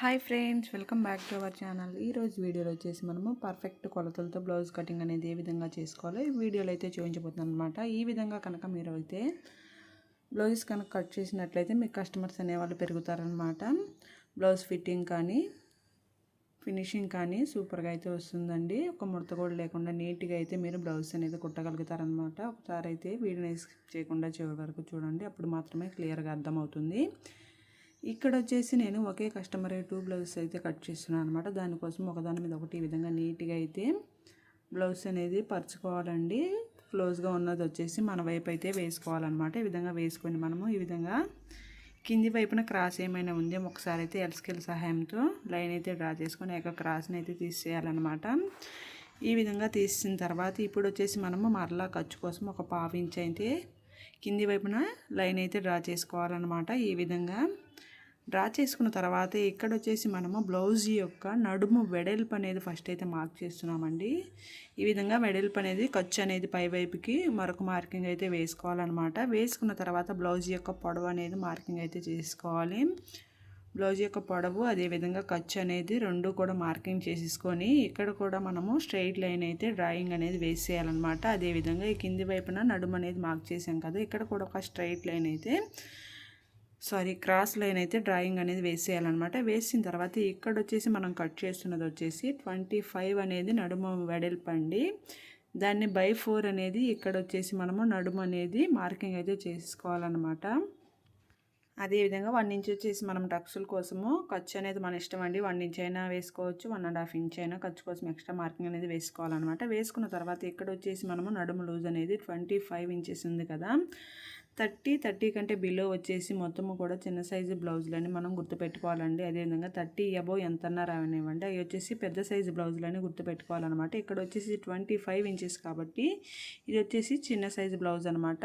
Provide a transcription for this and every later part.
Hi friends, welcome back to our channel. ఈరోజు వీడియోలో వచ్చేసి మనము పర్ఫెక్ట్ కొలతలతో బ్లౌజ్ కటింగ్ అనేది ఏ విధంగా చేసుకోవాలో ఈ వీడియోలో అయితే చూపించబోతున్నాను అనమాట. ఈ విధంగా కనుక మీరు అయితే బ్లౌజెస్ కనుక కట్ చేసినట్లయితే మీకు కస్టమర్స్ అనేవాళ్ళు పెరుగుతారనమాట. బ్లౌజ్ ఫిట్టింగ్ కానీ ఫినిషింగ్ కానీ సూపర్గా అయితే వస్తుందండి. ఒక ముడత కూడా లేకుండా నీట్గా అయితే మీరు బ్లౌజ్ అనేది కుట్టగలుగుతారనమాట. ఒకసారి అయితే వీడియోని స్కిప్ చేయకుండా చివరి వరకు చూడండి, అప్పుడు మాత్రమే క్లియర్గా అర్థమవుతుంది. ఇక్కడ వచ్చేసి నేను ఒకే కస్టమర్ 2 బ్లౌజెస్ అయితే కట్ చేస్తున్నాను అనమాట. దానికోసం ఒకదాని మీద ఒకటి ఈ విధంగా నీట్గా అయితే బ్లౌజ్ అనేది పరుచుకోవాలండి. క్లోజ్గా ఉన్నది వచ్చేసి మన వైపు అయితే వేసుకోవాలన్నమాట. ఈ విధంగా వేసుకొని మనము ఈ విధంగా కింది వైపున క్రాస్ ఏమైనా ఉంది ఒకసారి అయితే ఎల్స్కేల్ సహాయంతో లైన్ అయితే డ్రా చేసుకొని ఆ క్రాస్ని అయితే తీసేయాలన్నమాట. ఈ విధంగా తీసిన తర్వాత ఇప్పుడు వచ్చేసి మనము మరలా ఖర్చు కోసం ఒక 1/2 ఇంచ్ అయితే కింది వైపున లైన్ అయితే డ్రా చేసుకోవాలన్నమాట. ఈ విధంగా డ్రా చేసుకున్న తర్వాత ఇక్కడ వచ్చేసి మనము బ్లౌజ్ యొక్క నడుము వెడల్పు అనేది ఫస్ట్ అయితే మార్క్ చేస్తున్నామండి. ఈ విధంగా వెడల్పు అనేది ఖర్చు అనేది పై వైపుకి మరొక మార్కింగ్ అయితే వేసుకోవాలన్నమాట. వేసుకున్న తర్వాత బ్లౌజ్ యొక్క పొడవు అనేది మార్కింగ్ అయితే చేసుకోవాలి. బ్లౌజ్ యొక్క పొడవు అదేవిధంగా ఖర్చు అనేది రెండు కూడా మార్కింగ్ చేసేసుకొని ఇక్కడ కూడా మనము స్ట్రైట్ లైన్ అయితే డ్రాయింగ్ అనేది వేసేయాలన్నమాట. అదేవిధంగా ఈ కింది వైపున నడుము అనేది మార్క్ చేసాం కదా, ఇక్కడ కూడా ఒక స్ట్రైట్ లైన్ అయితే క్రాస్ లైన్ అయితే డ్రాయింగ్ అనేది వేసేయాలన్నమాట. వేసిన తర్వాత ఇక్కడ వచ్చేసి మనం కట్ చేస్తున్నది వచ్చేసి 25 అనేది నడుము వెడల్పు అండి. దాన్ని బై 4 అనేది ఇక్కడ వచ్చేసి మనము నడుము అనేది మార్కింగ్ అయితే చేసుకోవాలన్నమాట. అదేవిధంగా 1 ఇంచ్ వచ్చేసి మనం టక్సుల కోసము ఖర్చు అనేది మన ఇష్టం అండి. 1 ఇంచ్ అయినా వేసుకోవచ్చు, 1.5 ఇంచ్ అయినా ఖర్చు కోసం ఎక్స్ట్రా మార్కింగ్ అనేది వేసుకోవాలన్నమాట. వేసుకున్న తర్వాత ఇక్కడ వచ్చేసి మనము నడుము లూజ్ అనేది 25 ఇంచెస్ ఉంది కదా, 30 కంటే బిలో వచ్చేసి మొత్తము కూడా చిన్న సైజు బ్లౌజులని మనం గుర్తుపెట్టుకోవాలండి. అదేవిధంగా 30 అబోవ్ ఎంతన్నా రావనివ్వండి, అవి వచ్చేసి పెద్ద సైజు బ్లౌజులని గుర్తుపెట్టుకోవాలన్నమాట. ఇక్కడ వచ్చేసి 25 ఇంచెస్ కాబట్టి ఇది వచ్చేసి చిన్న సైజు బ్లౌజ్ అనమాట.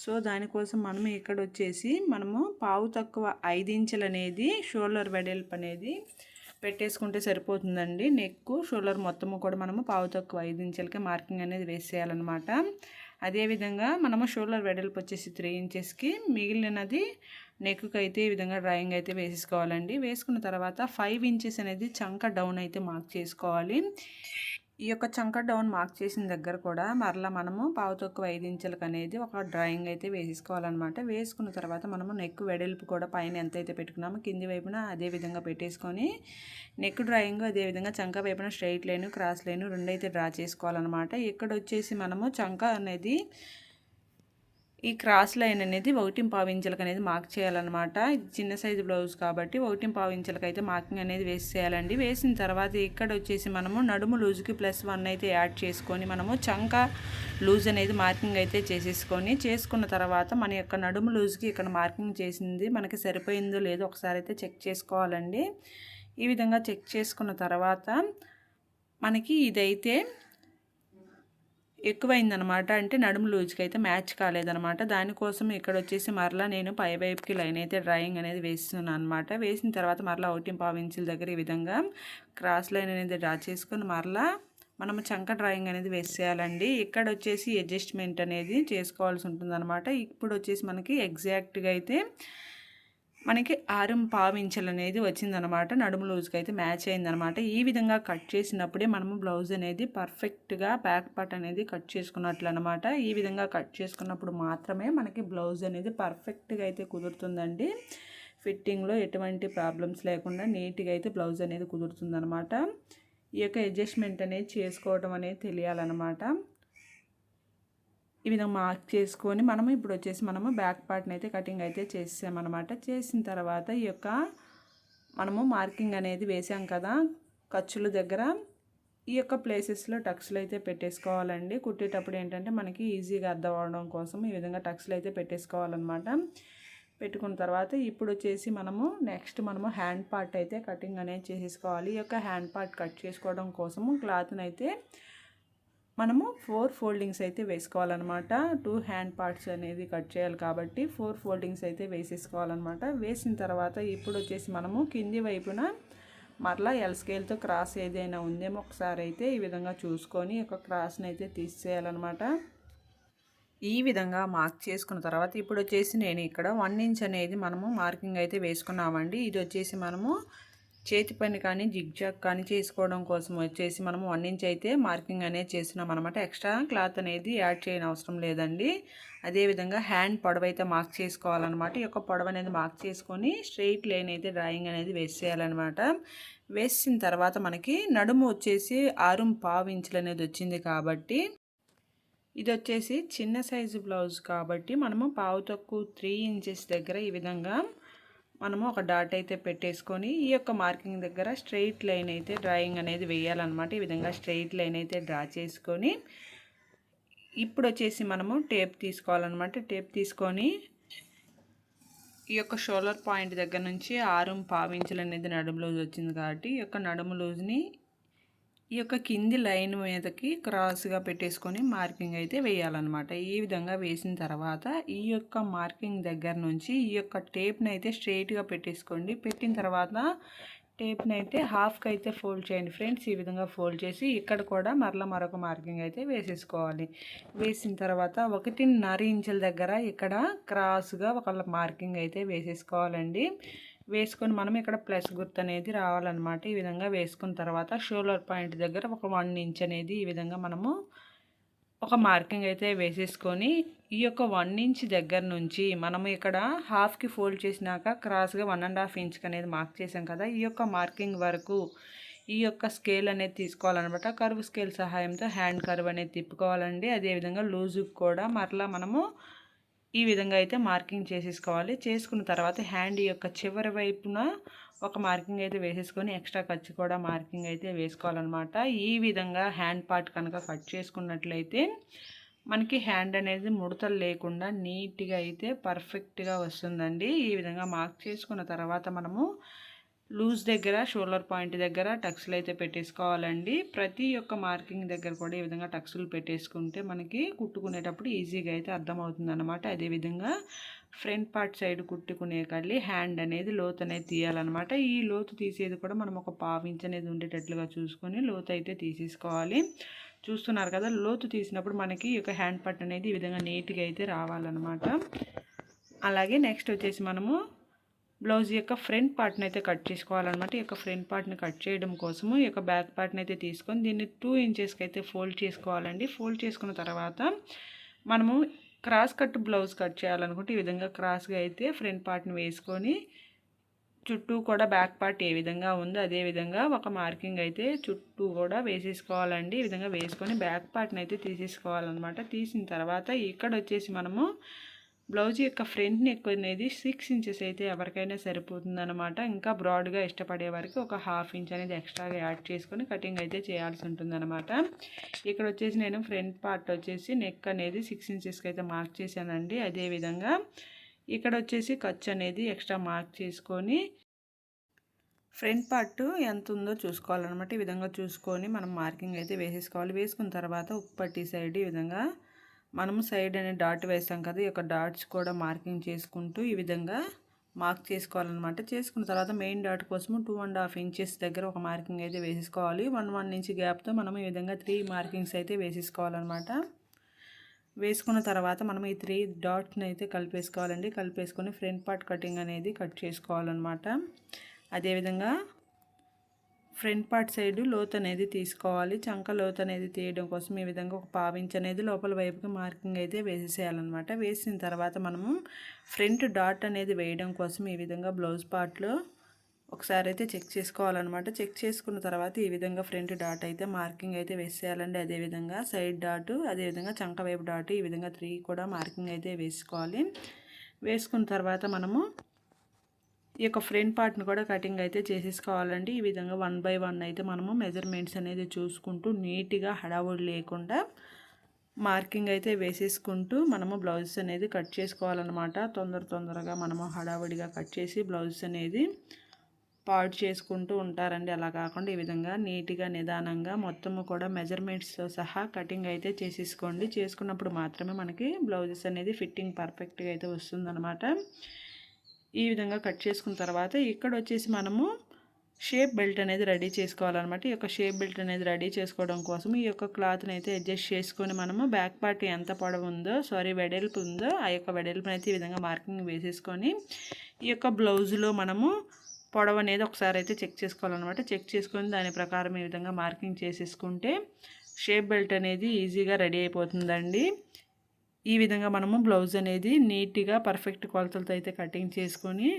సో దానికోసం మనం ఇక్కడ వచ్చేసి మనము పావు తక్కువ 5 ఇంచులు అనేది షోల్డర్ వెడల్పు అనేది పెట్టేసుకుంటే సరిపోతుందండి. నెక్ షోల్డర్ మొత్తము కూడా మనము పావు తక్కువ 5 ఇంచులకే మార్కింగ్ అనేది వేసేయాలన్నమాట. అదేవిధంగా మనము షోల్డర్ వెడల్పు వచ్చేసి 3 ఇంచెస్కి మిగిలినది నెక్కి అయితే ఈ విధంగా డ్రాయింగ్ అయితే వేసుకోవాలండి. వేసుకున్న తర్వాత 5 ఇంచెస్ అనేది చంక డౌన్ అయితే మార్క్ చేసుకోవాలి. ఈ యొక్క చంక డౌన్ మార్క్ చేసిన దగ్గర కూడా మరలా మనము పావు తక్కువ 5 ఇంచులకు అనేది ఒక డ్రాయింగ్ అయితే వేసుకోవాలన్నమాట. వేసుకున్న తర్వాత మనము నెక్ వెడల్పు కూడా పైన ఎంతైతే పెట్టుకున్నామో కింది వైపున అదే విధంగా పెట్టేసుకొని నెక్ డ్రాయింగ్ అదేవిధంగా చంక వైపున స్ట్రైట్ లైన్ క్రాస్ లైన్ రెండు అయితే డ్రా చేసుకోవాలన్నమాట. ఇక్కడ వచ్చేసి మనము చంక అనేది ఈ క్రాస్ లైన్ అనేది 1.5 ఇంచులకు అనేది మార్క్ చేయాలన్నమాట. ఇది చిన్న సైజు బ్లౌజ్ కాబట్టి 1.5 ఇంచులకు అయితే మార్కింగ్ అనేది వేసేయాలండి. వేసిన తర్వాత ఇక్కడ వచ్చేసి మనము నడుము లూజ్కి +1 అయితే యాడ్ చేసుకొని మనము చంక లూజ్ అనేది మార్కింగ్ అయితే చేసుకున్న తర్వాత మన యొక్క నడుము లూజ్కి ఇక్కడ మార్కింగ్ చేసింది మనకి సరిపోయిందో లేదో ఒకసారి అయితే చెక్ చేసుకోవాలండి. ఈ విధంగా చెక్ చేసుకున్న తర్వాత మనకి ఇదైతే ఎక్కువైందనమాట, అంటే నడుము లూజ్కి అయితే మ్యాచ్ కాలేదనమాట. దానికోసం ఇక్కడ వచ్చేసి మరలా నేను పై వైపుకి లైన్ అయితే డ్రాయింగ్ అనేది వేస్తున్నాను అనమాట. వేసిన తర్వాత మరలా 1.5 ఇంచుల దగ్గర ఈ విధంగా క్రాస్ లైన్ అనేది డ్రా చేసుకొని మరలా మనము చంక డ్రాయింగ్ అనేది వేసేయాలండి. ఇక్కడ వచ్చేసి అడ్జస్ట్మెంట్ అనేది చేసుకోవాల్సి ఉంటుందన్నమాట. ఇప్పుడు వచ్చేసి మనకి ఎగ్జాక్ట్గా అయితే మనకి 6.5 ఇంచులు అనేది వచ్చిందనమాట. నడుము లూజ్కి అయితే మ్యాచ్ అయిందనమాట. ఈ విధంగా కట్ చేసినప్పుడే మనము బ్లౌజ్ అనేది పర్ఫెక్ట్గా బ్యాక్ పార్ట్ అనేది కట్ చేసుకున్నట్లు అనమాట. ఈ విధంగా కట్ చేసుకున్నప్పుడు మాత్రమే మనకి బ్లౌజ్ అనేది పర్ఫెక్ట్గా అయితే కుదురుతుందండి. ఫిట్టింగ్లో ఎటువంటి ప్రాబ్లమ్స్ లేకుండా నీట్గా అయితే బ్లౌజ్ అనేది కుదురుతుందనమాట. ఈ యొక్క అడ్జస్ట్మెంట్ అనేది చేసుకోవడం అనేది తెలియాలన్నమాట. ఈ విధంగా మార్క్ చేసుకొని మనము ఇప్పుడు వచ్చేసి మనము బ్యాక్ పార్ట్ని అయితే కటింగ్ అయితే చేసామన్నమాట. చేసిన తర్వాత ఈ యొక్క మనము మార్కింగ్ అనేది వేసాం కదా ఖర్చుల దగ్గర, ఈ యొక్క ప్లేసెస్లో టక్స్లు అయితే పెట్టేసుకోవాలండి. కుట్టేటప్పుడు ఏంటంటే మనకి ఈజీగా అర్థం అవడం కోసం ఈ విధంగా టక్స్లు అయితే పెట్టేసుకోవాలన్నమాట. పెట్టుకున్న తర్వాత ఇప్పుడు వచ్చేసి మనము నెక్స్ట్ హ్యాండ్ పార్ట్ అయితే కటింగ్ అనేది చేసేసుకోవాలి. ఈ యొక్క హ్యాండ్ పార్ట్ కట్ చేసుకోవడం కోసము క్లాత్ని అయితే మనము 4 ఫోల్డింగ్స్ అయితే వేసుకోవాలన్నమాట. 2 హ్యాండ్ పార్ట్స్ అనేది కట్ చేయాలి కాబట్టి 4 ఫోల్డింగ్స్ అయితే వేసేసుకోవాలన్నమాట. వేసిన తర్వాత ఇప్పుడు వచ్చేసి మనము కింది వైపున మరలా ఎల్ స్కేల్తో క్రాస్ ఏదైనా ఉందేమో ఒకసారి అయితే ఈ విధంగా చూసుకొని ఒక క్రాస్ని అయితే తీసేయాలన్నమాట. ఈ విధంగా మార్క్ చేసుకున్న తర్వాత ఇప్పుడు వచ్చేసి నేను ఇక్కడ 1 ఇంచ్ అనేది మనము మార్కింగ్ అయితే వేసుకున్నామండి. ఇది వచ్చేసి మనము చేతి పని కానీ జిగ్జాగ్ కానీ చేసుకోవడం కోసం వచ్చేసి మనం 1 ఇంచ్ అయితే మార్కింగ్ అనేది చేస్తున్నాం అనమాట. ఎక్స్ట్రా క్లాత్ అనేది యాడ్ చేయని అవసరం లేదండి. అదేవిధంగా హ్యాండ్ పొడవు అయితే మార్క్ చేసుకోవాలన్నమాట. ఈ యొక్క పొడవు అనేది మార్క్ చేసుకొని స్ట్రెయిట్ లైన్ అయితే డ్రాయింగ్ అనేది వేసేయాలన్నమాట. వేసిన తర్వాత మనకి నడుము వచ్చేసి 6.5 ఇంచులు అనేది వచ్చింది కాబట్టి ఇది వచ్చేసి చిన్న సైజు బ్లౌజ్ కాబట్టి మనము పావు తక్కువ 3 ఇంచెస్ దగ్గర ఈ విధంగా మనము ఒక డాట్ అయితే పెట్టేసుకొని ఈ యొక్క మార్కింగ్ దగ్గర స్ట్రెయిట్ లైన్ అయితే డ్రాయింగ్ అనేది వేయాలన్నమాట. ఈ విధంగా స్ట్రెయిట్ లైన్ అయితే డ్రా చేసుకొని ఇప్పుడు వచ్చేసి మనము టేప్ తీసుకోవాలన్నమాట. టేప్ తీసుకొని ఈ యొక్క షోల్డర్ పాయింట్ దగ్గర నుంచి 6.5 ఇంచులు అనేది నడుము లూజ్ వచ్చింది కాబట్టి ఈ యొక్క నడుము లూజ్ని ఈ యొక్క కింది లైన్ మీదకి క్రాస్గా పెట్టేసుకొని మార్కింగ్ అయితే వేయాలన్నమాట. ఈ విధంగా వేసిన తర్వాత ఈ యొక్క మార్కింగ్ దగ్గర నుంచి ఈ యొక్క టేప్ని అయితే స్ట్రెయిట్గా పెట్టేసుకోండి. పెట్టిన తర్వాత టేప్ని అయితే హాఫ్కి అయితే ఫోల్డ్ చేయండి ఫ్రెండ్స్. ఈ విధంగా ఫోల్డ్ చేసి ఇక్కడ కూడా మరొక మార్కింగ్ అయితే వేసేసుకోవాలి. వేసిన తర్వాత 1.5 ఇంచుల దగ్గర ఇక్కడ క్రాస్గా ఒక మార్కింగ్ అయితే వేసేసుకోవాలండి. వేసుకొని మనం ఇక్కడ ప్లస్ గుర్తు అనేది రావాలన్నమాట. ఈ విధంగా వేసుకున్న తర్వాత షోల్డర్ పాయింట్ దగ్గర ఒక 1 ఇంచ్ అనేది ఈ విధంగా మనము ఒక మార్కింగ్ అయితే వేసేసుకొని ఈ యొక్క 1 ఇంచ్ దగ్గర నుంచి మనము ఇక్కడ హాఫ్కి ఫోల్డ్ చేసినాక క్రాస్గా 1.5 ఇంచ్కి అనేది మార్క్ చేసాం కదా, ఈ యొక్క మార్కింగ్ వరకు ఈ యొక్క స్కేల్ అనేది తీసుకోవాలన్నమాట. కర్వ్ స్కేల్ సహాయంతో హ్యాండ్ కర్వ్ అనేది తిప్పుకోవాలండి. అదేవిధంగా లూజుకి కూడా మరలా మనము ఈ విధంగా అయితే మార్కింగ్ చేసేసుకోవాలి. చేసుకున్న తర్వాత హ్యాండ్ యొక్క చివరి వైపున ఒక మార్కింగ్ అయితే వేసేసుకొని ఎక్స్ట్రా ఖర్చు కూడా మార్కింగ్ అయితే వేసుకోవాలన్నమాట. ఈ విధంగా హ్యాండ్ పార్ట్ కనుక కట్ చేసుకున్నట్లయితే మనకి హ్యాండ్ అనేది ముడతలు లేకుండా నీట్గా అయితే పర్ఫెక్ట్గా వస్తుందండి. ఈ విధంగా మార్క్ చేసుకున్న తర్వాత మనము లూజ్ దగ్గర షోల్డర్ పాయింట్ దగ్గర టక్స్లు అయితే పెట్టేసుకోవాలండి. ప్రతి ఒక్క మార్కింగ్ దగ్గర కూడా ఈ విధంగా టక్స్లు పెట్టేసుకుంటే మనకి కుట్టుకునేటప్పుడు ఈజీగా అయితే అర్థమవుతుంది అనమాట. అదేవిధంగా ఫ్రంట్ పార్ట్ సైడ్ కుట్టుకునే కళ్ళి హ్యాండ్ అనేది లోతు అనేది తీయాలన్నమాట. ఈ లోతు తీసేది కూడా మనం ఒక 1/2 ఇంచ్ అనేది ఉండేటట్లుగా చూసుకొని లోతు అయితే తీసేసుకోవాలి. చూస్తున్నారు కదా, లోతు తీసినప్పుడు మనకి ఈ యొక్క హ్యాండ్ పార్ట్ అనేది ఈ విధంగా నీట్గా అయితే రావాలన్నమాట. అలాగే నెక్స్ట్ వచ్చేసి మనము బ్లౌజ్ యొక్క ఫ్రంట్ పార్ట్ని అయితే కట్ చేసుకోవాలన్నమాట. ఈ యొక్క ఫ్రంట్ పార్ట్ని కట్ చేయడం కోసము ఈ యొక్క బ్యాక్ పార్ట్ని అయితే తీసుకొని దీన్ని 2 ఇంచెస్కి అయితే ఫోల్డ్ చేసుకోవాలండి. ఫోల్డ్ చేసుకున్న తర్వాత మనము క్రాస్ కట్ బ్లౌజ్ కట్ చేయాలనుకుంటే ఈ విధంగా క్రాస్గా అయితే ఫ్రంట్ పార్ట్ని వేసుకొని చుట్టూ కూడా బ్యాక్ పార్ట్ ఏ విధంగా ఉందో అదే విధంగా ఒక మార్కింగ్ అయితే చుట్టూ కూడా వేసేసుకోవాలండి. ఈ విధంగా వేసుకొని బ్యాక్ పార్ట్ని అయితే తీసేసుకోవాలన్నమాట. తీసిన తర్వాత ఇక్కడ వచ్చేసి మనము బ్లౌజ్ యొక్క ఫ్రంట్ నెక్ అనేది 6 ఇంచెస్ అయితే ఎవరికైనా సరిపోతుందన్నమాట. ఇంకా బ్రాడ్గా ఇష్టపడే వారికి ఒక 1/2 ఇంచ్ అనేది ఎక్స్ట్రాగా యాడ్ చేసుకొని కటింగ్ అయితే చేయాల్సి ఉంటుందన్నమాట. ఇక్కడ వచ్చేసి నేను ఫ్రంట్ పార్ట్ వచ్చేసి నెక్ అనేది 6 ఇంచెస్కి అయితే మార్క్ చేశానండి. అదేవిధంగా ఇక్కడ వచ్చేసి ఖర్చు అనేది ఎక్స్ట్రా మార్క్ చేసుకొని ఫ్రంట్ పార్ట్ ఎంత ఉందో చూసుకోవాలన్నమాట. ఈ విధంగా చూసుకొని మనం మార్కింగ్ అయితే వేసేసుకోవాలి. వేసుకున్న తర్వాత ఉప్పట్టి సైడ్ ఈ విధంగా మనము సైడ్ అనే డాట్ వేస్తాం కదా, ఈ యొక్క డాట్స్ కూడా మార్కింగ్ చేసుకుంటూ ఈ విధంగా మార్క్ చేసుకోవాలన్నమాట. చేసుకున్న తర్వాత మెయిన్ డాట్ కోసము 2.5 ఇంచెస్ దగ్గర ఒక మార్కింగ్ అయితే వేసేసుకోవాలి. 1 ఇంచ్ గ్యాప్తో మనం ఈ విధంగా 3 మార్కింగ్స్ అయితే వేసేసుకోవాలన్నమాట. వేసుకున్న తర్వాత మనం ఈ 3 డాట్స్ని అయితే కలిపేసుకోవాలండి. కలిపేసుకొని ఫ్రంట్ పార్ట్ కటింగ్ అనేది కట్ చేసుకోవాలన్నమాట. అదేవిధంగా ఫ్రంట్ పార్ట్ సైడ్ లోతు అనేది తీసుకోవాలి. చంక లోతు అనేది తీయడం కోసం ఈ విధంగా ఒక 1/2 ఇంచ్ అనేది లోపల వైపుకి మార్కింగ్ అయితే వేసేసేయాలన్నమాట. వేసిన తర్వాత మనము ఫ్రంట్ డాట్ అనేది వేయడం కోసం ఈ విధంగా బ్లౌజ్ పార్ట్లో ఒకసారి అయితే చెక్ చేసుకోవాలన్నమాట. చెక్ చేసుకున్న తర్వాత ఈ విధంగా ఫ్రంట్ డాట్ అయితే మార్కింగ్ అయితే వేసేయాలండి. అదేవిధంగా సైడ్ డాట్, అదేవిధంగా చంక వైపు డాట్ ఈ విధంగా 3 కూడా మార్కింగ్ అయితే వేసుకోవాలి. వేసుకున్న తర్వాత మనము ఈ యొక్క ఫ్రంట్ పార్ట్ని కూడా కటింగ్ అయితే చేసేసుకోవాలండి. ఈ విధంగా 1 by 1 అయితే మనము మెజర్మెంట్స్ అనేది చూసుకుంటూ నీట్గా హడావుడి లేకుండా మార్కింగ్ అయితే వేసేసుకుంటూ మనము బ్లౌజెస్ అనేది కట్ చేసుకోవాలన్నమాట. తొందరగా మనము హడావుడిగా కట్ చేసి బ్లౌజెస్ అనేది పాడు చేసుకుంటూ ఉంటారండి. అలా కాకుండా ఈ విధంగా నీట్గా నిదానంగా మొత్తము కూడా మెజర్మెంట్స్తో సహా కటింగ్ అయితే చేసేసుకోండి. చేసుకున్నప్పుడు మాత్రమే మనకి బ్లౌజెస్ అనేది ఫిట్టింగ్ పర్ఫెక్ట్గా అయితే వస్తుందన్నమాట. ఈ విధంగా కట్ చేసుకున్న తర్వాత ఇక్కడ వచ్చేసి మనము షేప్ బెల్ట్ అనేది రెడీ చేసుకోవాలన్నమాట. ఈ యొక్క షేప్ బెల్ట్ అనేది రెడీ చేసుకోవడం కోసం ఈ యొక్క క్లాత్ని అయితే అడ్జస్ట్ చేసుకొని మనము బ్యాక్ పార్ట్ ఎంత పొడవు ఉందో వెడల్పు ఉందో ఆ యొక్క వెడల్పుని అయితే ఈ విధంగా మార్కింగ్ వేసేసుకొని ఈ యొక్క బ్లౌజ్లో మనము పొడవు అనేది ఒకసారి అయితే చెక్ చేసుకోవాలన్నమాట. చెక్ చేసుకొని దాని ప్రకారం ఈ విధంగా మార్కింగ్ చేసేసుకుంటే షేప్ బెల్ట్ అనేది ఈజీగా రెడీ అయిపోతుందండి. ఈ విధంగా మనము బ్లౌజ్ అనేది నీట్గా పర్ఫెక్ట్ కొలతలతో అయితే కటింగ్ చేసుకొని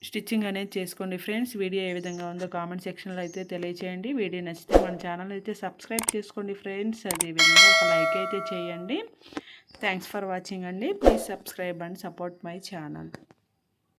స్టిచ్చింగ్ అనేది చేసుకోండి ఫ్రెండ్స్. వీడియో ఏ విధంగా ఉందో కామెంట్ సెక్షన్లో అయితే తెలియచేయండి. వీడియో నచ్చితే మన ఛానల్ అయితే సబ్స్క్రైబ్ చేసుకోండి ఫ్రెండ్స్. అదేవిధంగా ఒక లైక్ అయితే చేయండి. థ్యాంక్స్ ఫర్ వాచింగ్ అండి. Please subscribe and support my channel.